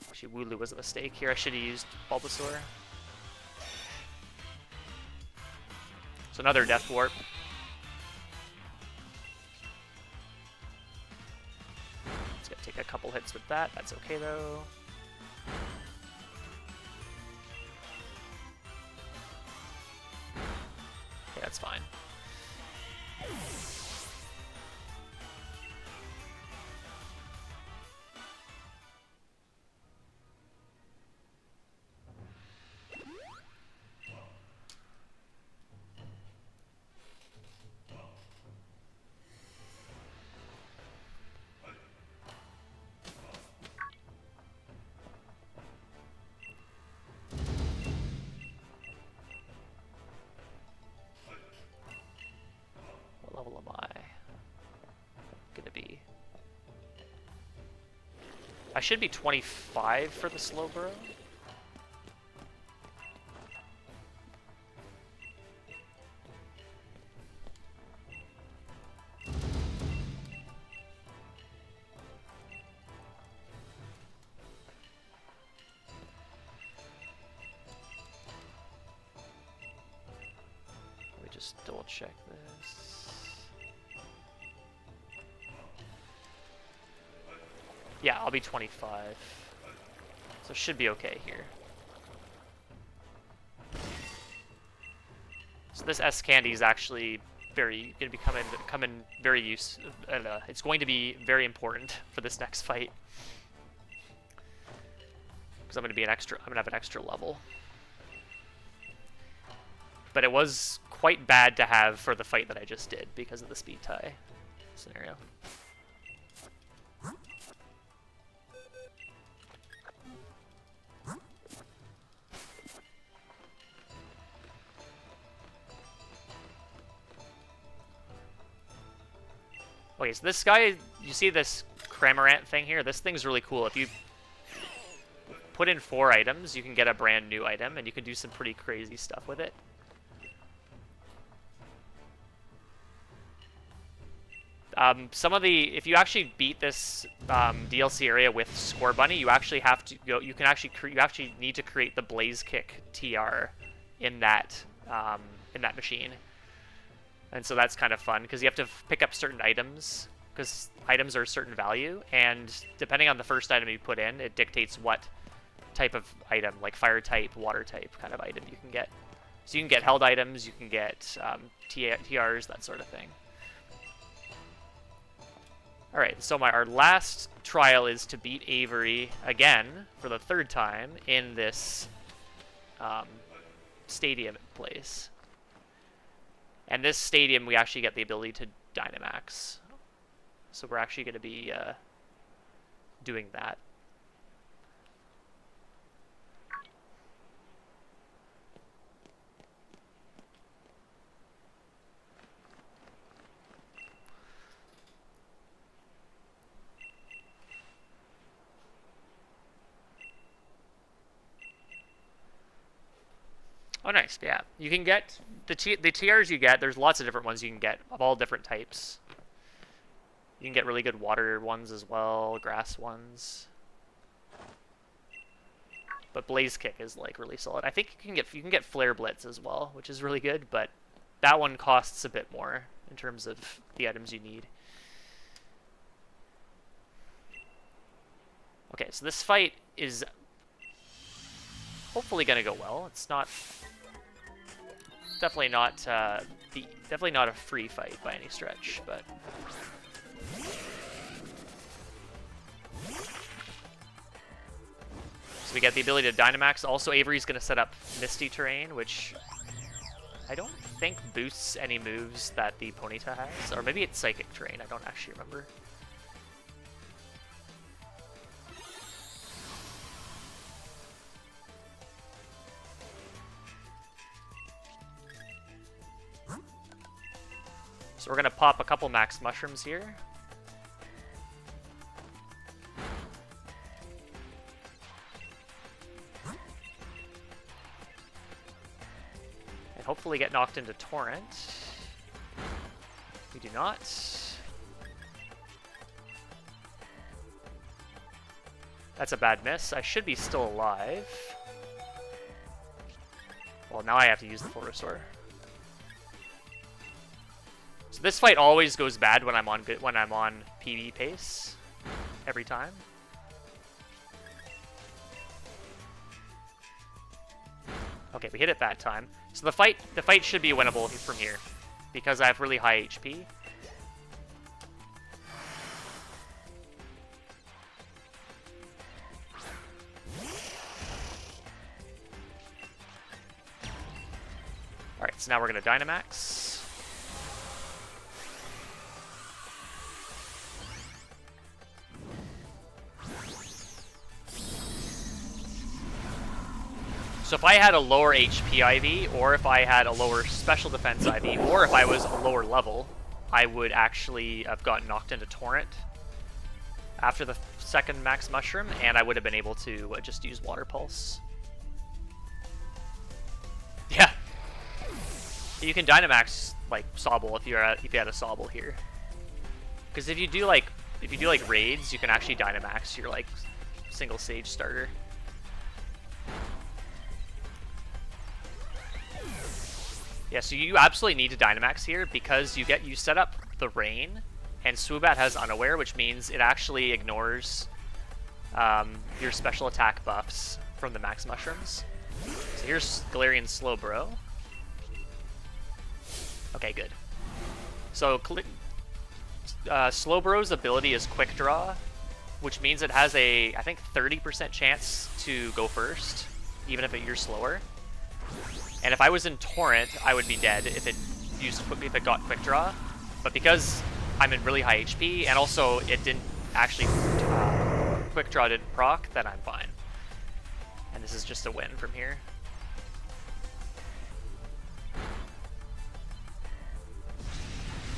Speaker 1: Actually, Wooloo was a mistake here. I should have used Bulbasaur. So another Death Warp. It's gonna take a couple hits with that. That's okay though. Okay, that's fine. What level am I gonna be? I should be 25 for the Slowbro. Let me just double check this. Yeah, I'll be 25. So it should be okay here. So this S candy is actually going to be coming very useful. It's going to be very important for this next fight. Because I'm going to have an extra level. But it was quite bad to have for the fight that I just did because of the speed tie scenario. Okay, so this guy, you see this Cramorant thing here? This thing's really cool. If you put in 4 items, you can get a brand new item, and you can do some pretty crazy stuff with it. If you actually beat this DLC area with Score Bunny, you actually have to go. You actually need to create the Blaze Kick TR in that machine. And so that's kind of fun, because you have to pick up certain items, because items are a certain value, and depending on the first item you put in, it dictates what type of item, like fire type, water type kind of item you can get. So you can get held items, you can get TRs, that sort of thing. Alright, so our last trial is to beat Avery again, for the 3rd time, in this stadium place. And this stadium, we actually get the ability to Dynamax. So we're actually going to be doing that. Oh, nice. Yeah, you can get the TRs you get. There's lots of different ones you can get of all different types. You can get really good water ones as well, grass ones. But Blaze Kick is like really solid. I think you can get Flare Blitz as well, which is really good. But that one costs a bit more in terms of the items you need. Okay, so this fight is hopefully gonna go well. It's not. Definitely not a free fight by any stretch, but so we get the ability to Dynamax. Also, Avery's going to set up Misty Terrain, which I don't think boosts any moves that the Ponyta has, or maybe it's Psychic Terrain. I don't actually remember. So we're going to pop a couple max mushrooms here. And hopefully get knocked into Torrent. We do not. That's a bad miss. I should be still alive. Well, now I have to use the full restore. So this fight always goes bad when I'm on PB pace. Every time. Okay, we hit it that time. So the fight should be winnable from here because I have really high HP. Alright, so now we're going to Dynamax. So if I had a lower HP IV, or if I had a lower special defense IV, or if I was a lower level, I would actually have gotten knocked into Torrent after the second Max Mushroom, and I would have been able to just use Water Pulse. Yeah. You can Dynamax like Sobble if you had a Sobble here, because if you do like raids, you can actually Dynamax your like single stage starter. Yeah, so you absolutely need to Dynamax here because you set up the Rain, and Swoobat has Unaware, which means it actually ignores your special attack buffs from the Max Mushrooms. So here's Galarian Slowbro. Okay, good. So Slowbro's ability is Quick Draw, which means it has a, I think, 30% chance to go first, even if you're slower. And if I was in Torrent, I would be dead if it got Quick Draw. But because I'm in really high HP, and also it didn't actually Quick Draw didn't proc, then I'm fine. And this is just a win from here.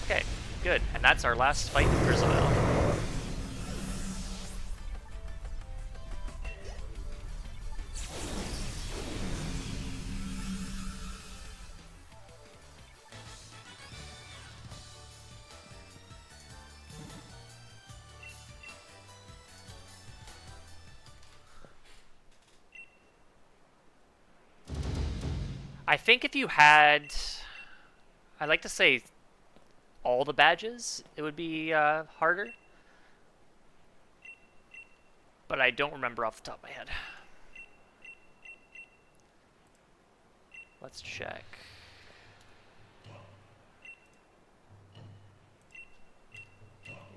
Speaker 1: Okay, good. And that's our last fight in Grizzle. I think if you had, I'd like to say all the badges, it would be harder. But I don't remember off the top of my head. Let's check.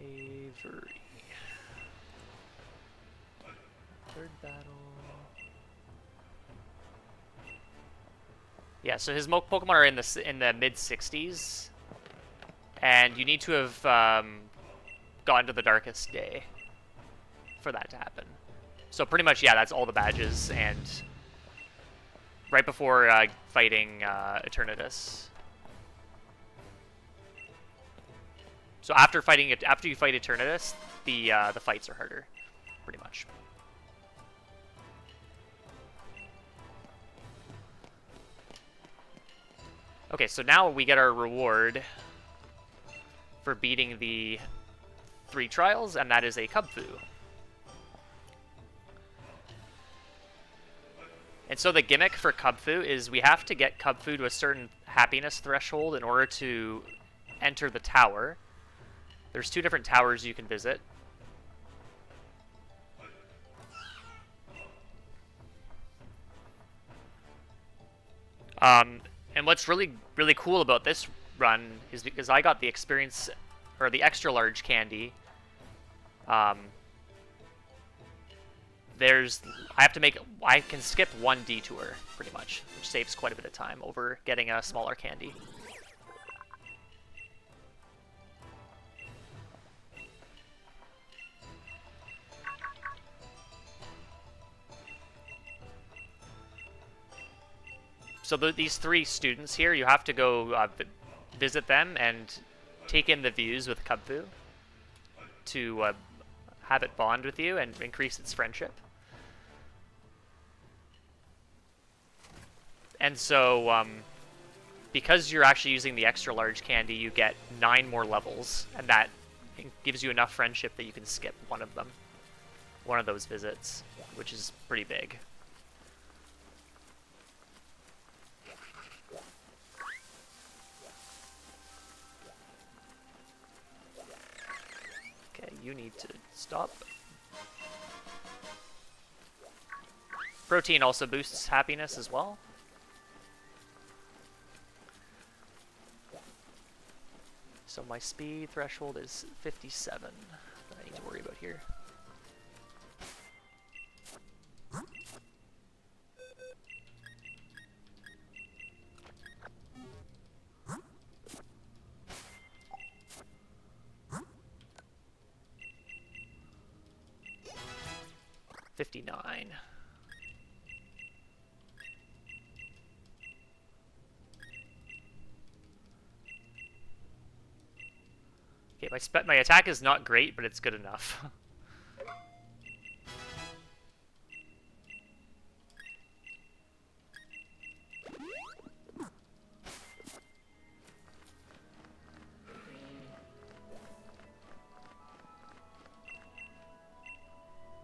Speaker 1: Avery. Third battle. Yeah, so his Pokemon are in the mid 60s, and you need to have gotten to the Darkest Day for that to happen. So pretty much, yeah, that's all the badges, and right before fighting Eternatus. So after you fight Eternatus, the fights are harder, pretty much. Okay, so now we get our reward for beating the 3 trials, and that is a Kubfu. And so the gimmick for Kubfu is we have to get Kubfu to a certain happiness threshold in order to enter the tower. There's 2 different towers you can visit. And what's really cool about this run is because I got the experience, or the extra large candy. I can skip 1 detour pretty much, which saves quite a bit of time over getting a smaller candy. So these 3 students here, you have to go visit them and take in the views with Kubfu to have it bond with you and increase its friendship. And so because you're actually using the extra large candy, you get 9 more levels, and that gives you enough friendship that you can skip one of them. One of those visits, which is pretty big. Okay, you need to stop. Protein also boosts happiness as well. So my speed threshold is 57 that I need to worry about here. $59. Okay, my attack is not great, but it's good enough.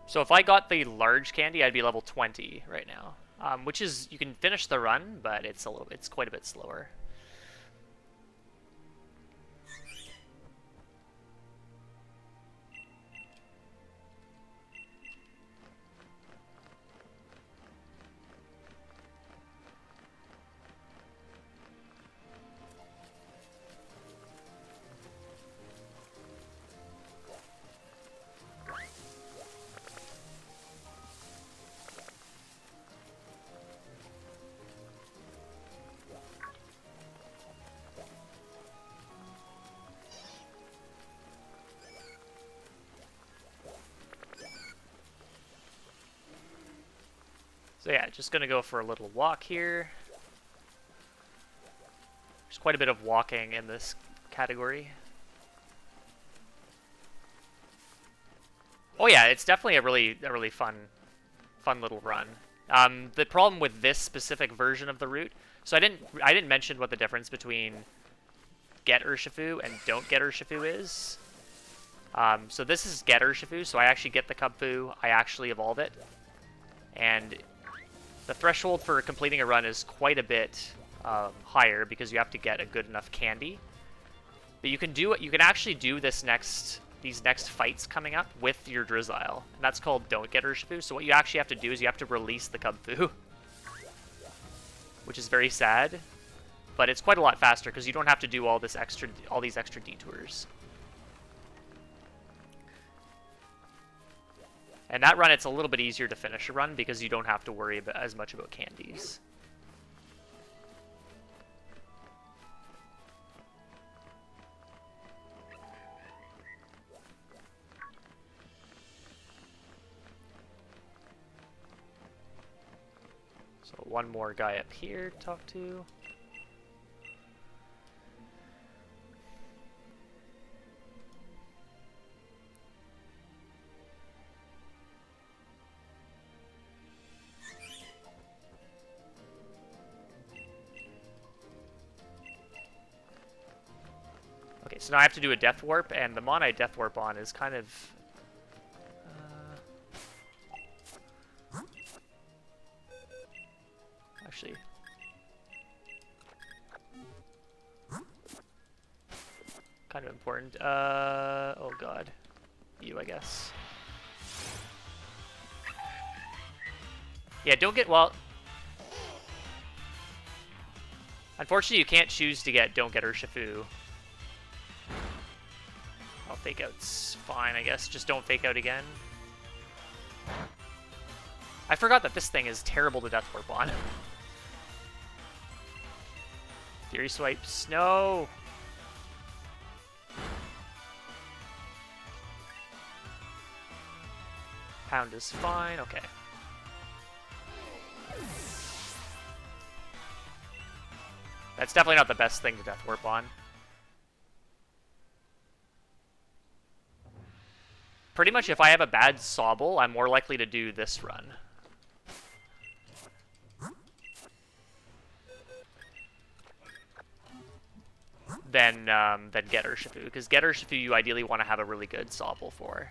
Speaker 1: So if I got the large candy, I'd be level 20 right now, which is, you can finish the run, but it's quite a bit slower. So yeah, just gonna go for a little walk here. There's quite a bit of walking in this category. Oh yeah, it's definitely a really fun little run. The problem with this specific version of the route, so I didn't mention what the difference between get Urshifu and don't get Urshifu is. So this is get Urshifu, so I actually get the Kubfu, I actually evolve it, and the threshold for completing a run is quite a bit higher because you have to get a good enough candy. But you can actually do these next fights coming up with your Drizzile, and that's called don't get Urshifu. So what you actually have to do is you have to release the Kubfu, which is very sad, but it's quite a lot faster because you don't have to do all these extra detours. And that run, it's a little bit easier to finish a run because you don't have to worry as much about candies. So one more guy up here to talk to. Okay, so now I have to do a Death Warp, and the mon I Death Warp on is kind of... actually... kind of important. Oh god. You, I guess. Yeah, don't get... well... unfortunately, you can't choose to get don't get Urshifu. I'll fake out's fine, I guess. Just don't fake out again. I forgot that this thing is terrible to Death Warp on. Fury Swipes. No! Pound is fine. Okay. That's definitely not the best thing to Death Warp on. Pretty much if I have a bad Sobble, I'm more likely to do this run. than get Urshifu, because get Urshifu you ideally want to have a really good Sobble for.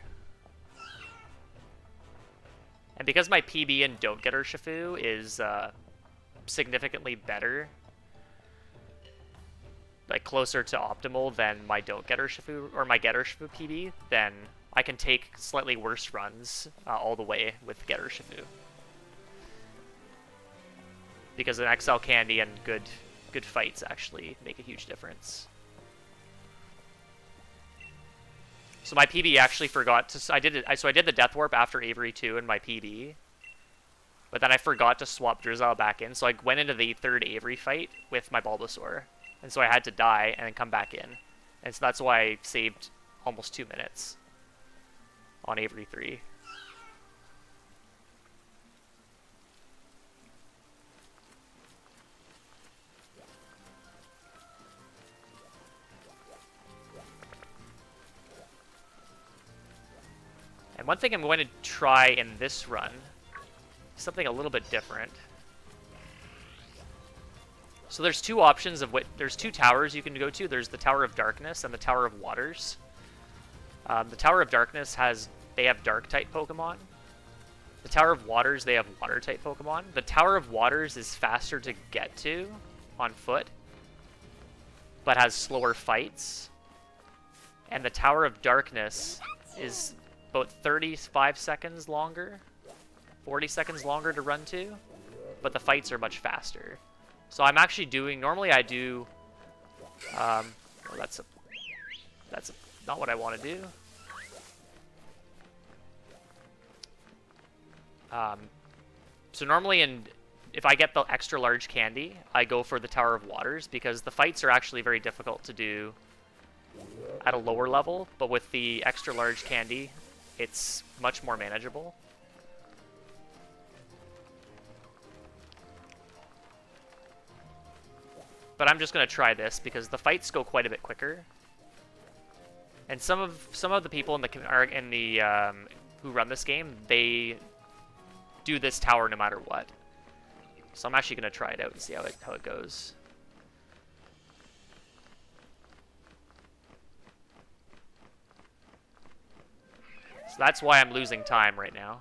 Speaker 1: And because my PB and don't get Urshifu is significantly better, like closer to optimal than my don't get Urshifu or my get Urshifu PB, then I can take slightly worse runs all the way with get Urshifu. Because an XL candy and good fights actually make a huge difference. So my PB actually forgot to... I did the Death Warp after Avery 2 in my PB. But then I forgot to swap Drizzile back in, so I went into the third Avery fight with my Bulbasaur. And so I had to die and then come back in. And so that's why I saved almost 2 minutes on Avery 3. And one thing I'm going to try in this run, something a little bit different. So there's two options of what, there's two towers you can go to. There's the Tower of Darkness and the Tower of Waters. The Tower of Darkness they have Dark-type Pokemon. The Tower of Waters, they have Water-type Pokemon. The Tower of Waters is faster to get to on foot, but has slower fights. And the Tower of Darkness is about 35 seconds longer, 40 seconds longer to run to, but the fights are much faster. So I'm actually doing, normally I do, oh, that's not what I want to do. So normally if I get the extra large candy, I go for the Tower of Waters because the fights are actually very difficult to do at a lower level, but with the extra large candy, it's much more manageable. But I'm just going to try this because the fights go quite a bit quicker. And some of the people who run this game, they do this tower no matter what. So I'm actually going to try it out and see how it goes. So that's why I'm losing time right now.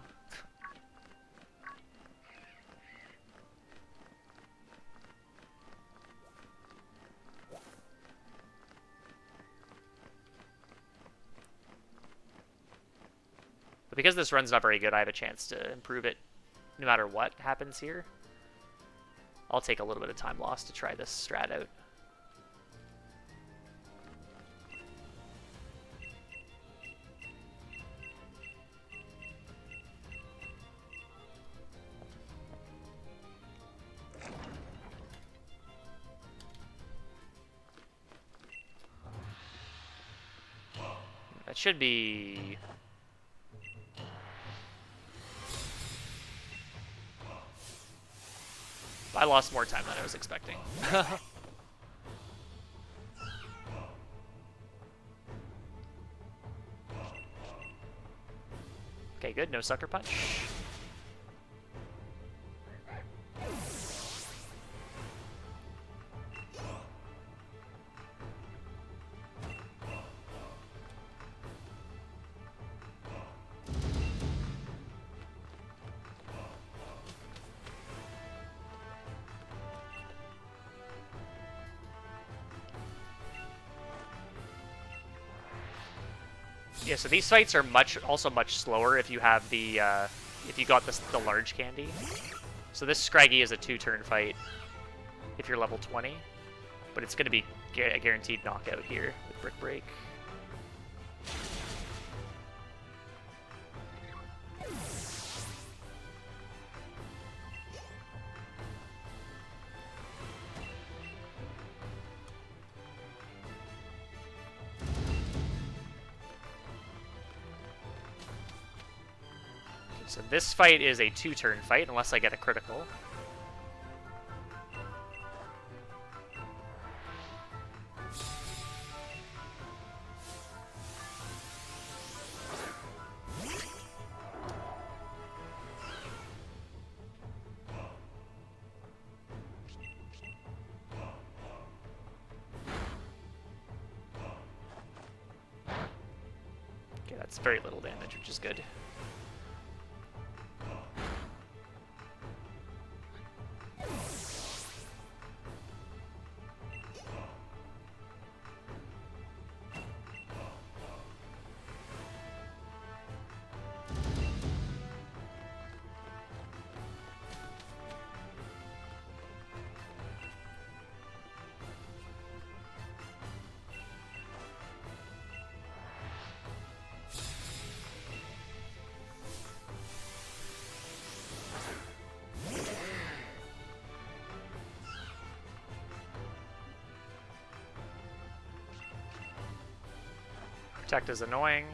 Speaker 1: But because this run's not very good, I have a chance to improve it no matter what happens here. I'll take a little bit of time lost to try this strat out. That should be... I lost more time than I was expecting. Okay, good. No Sucker Punch. Yeah, so these fights are also much slower if you have the if you got the large candy. So this Scraggy is a 2-turn fight if you're level 20, but it's going to be a guaranteed knockout here with Brick Break. So this fight is a 2-turn fight, unless I get a critical. That's very little damage, which is good. Protect is annoying.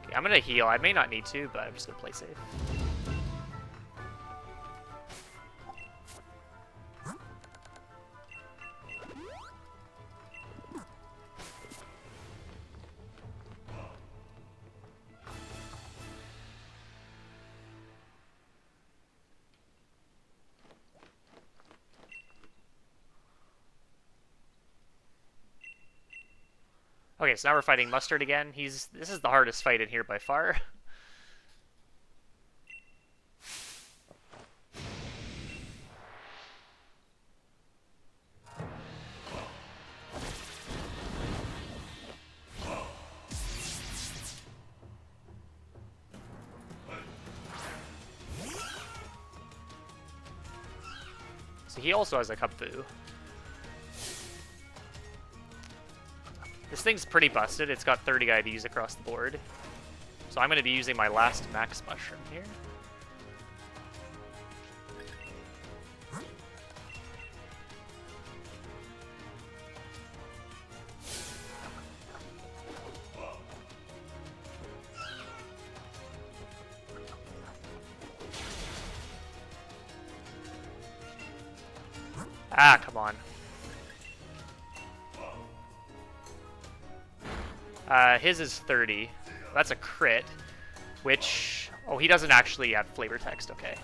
Speaker 1: Okay, I'm gonna heal. I may not need to, but I'm just gonna play safe. Okay, so now we're fighting Mustard again. This is the hardest fight in here by far. So he also has a Kupfu. This thing's pretty busted. It's got 30 IVs across the board. So I'm going to be using my last max mushroom here. Ah, come on. His is 30. That's a crit, which... Oh, he doesn't actually have flavor text, okay.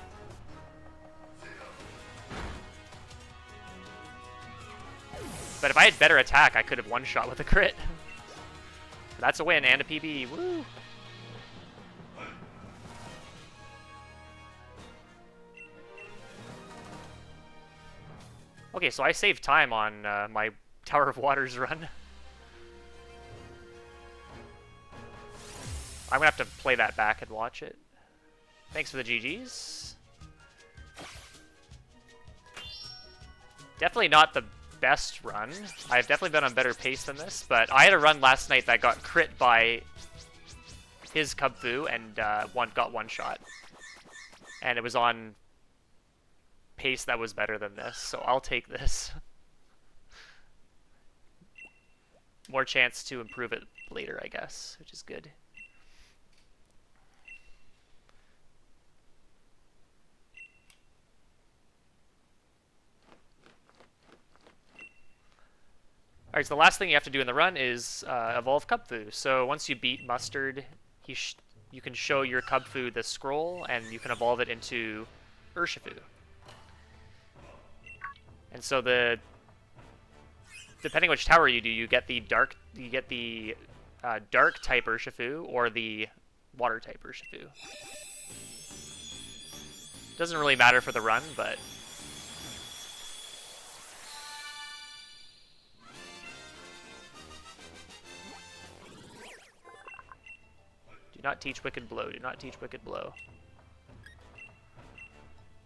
Speaker 1: But if I had better attack, I could have one-shot with a crit. That's a win, and a PB, woo! Okay, so I saved time on my Tower of Waters run. I'm gonna have to play that back and watch it. Thanks for the GGs. Definitely not the best run. I've definitely been on better pace than this, but I had a run last night that got crit by his Kupfu and got one shot. And it was on pace that was better than this, so I'll take this. More chance to improve it later, I guess, which is good. Alright, so the last thing you have to do in the run is evolve Kupfu. So once you beat Mustard, you can show your Kupfu the scroll, and you can evolve it into Urshifu. And so depending which tower you do, you get the dark type Urshifu or the water type Urshifu. Doesn't really matter for the run, but do not teach Wicked Blow. Do not teach Wicked Blow.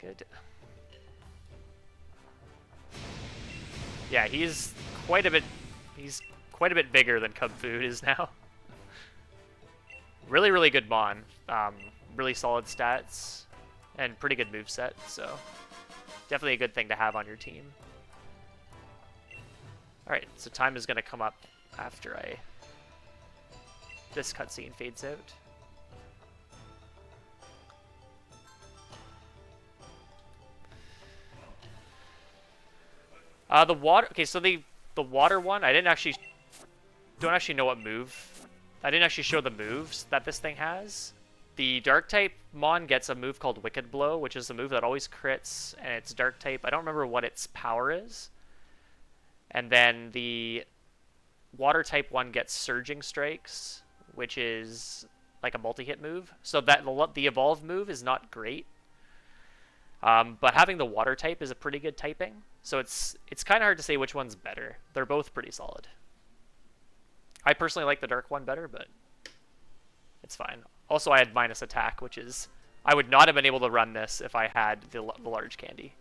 Speaker 1: Good. Yeah, he's quite a bit bigger than Kupfu is now. Really, really good Mon. Really solid stats and pretty good moveset, so definitely a good thing to have on your team. Alright, so time is going to come up after this cutscene fades out. The water. Okay, so the water one, I don't actually know what move I didn't actually show the moves that this thing has. The dark type Mon gets a move called Wicked Blow, which is a move that always crits, and it's dark type. I don't remember what its power is. And then the water type one gets Surging Strikes, which is like a multi-hit move. So that the evolve move is not great. But having the water type is a pretty good typing. So it's kind of hard to say which one's better. They're both pretty solid. I personally like the dark one better, but it's fine. Also, I had minus attack, which is... I would not have been able to run this if I had the large candy.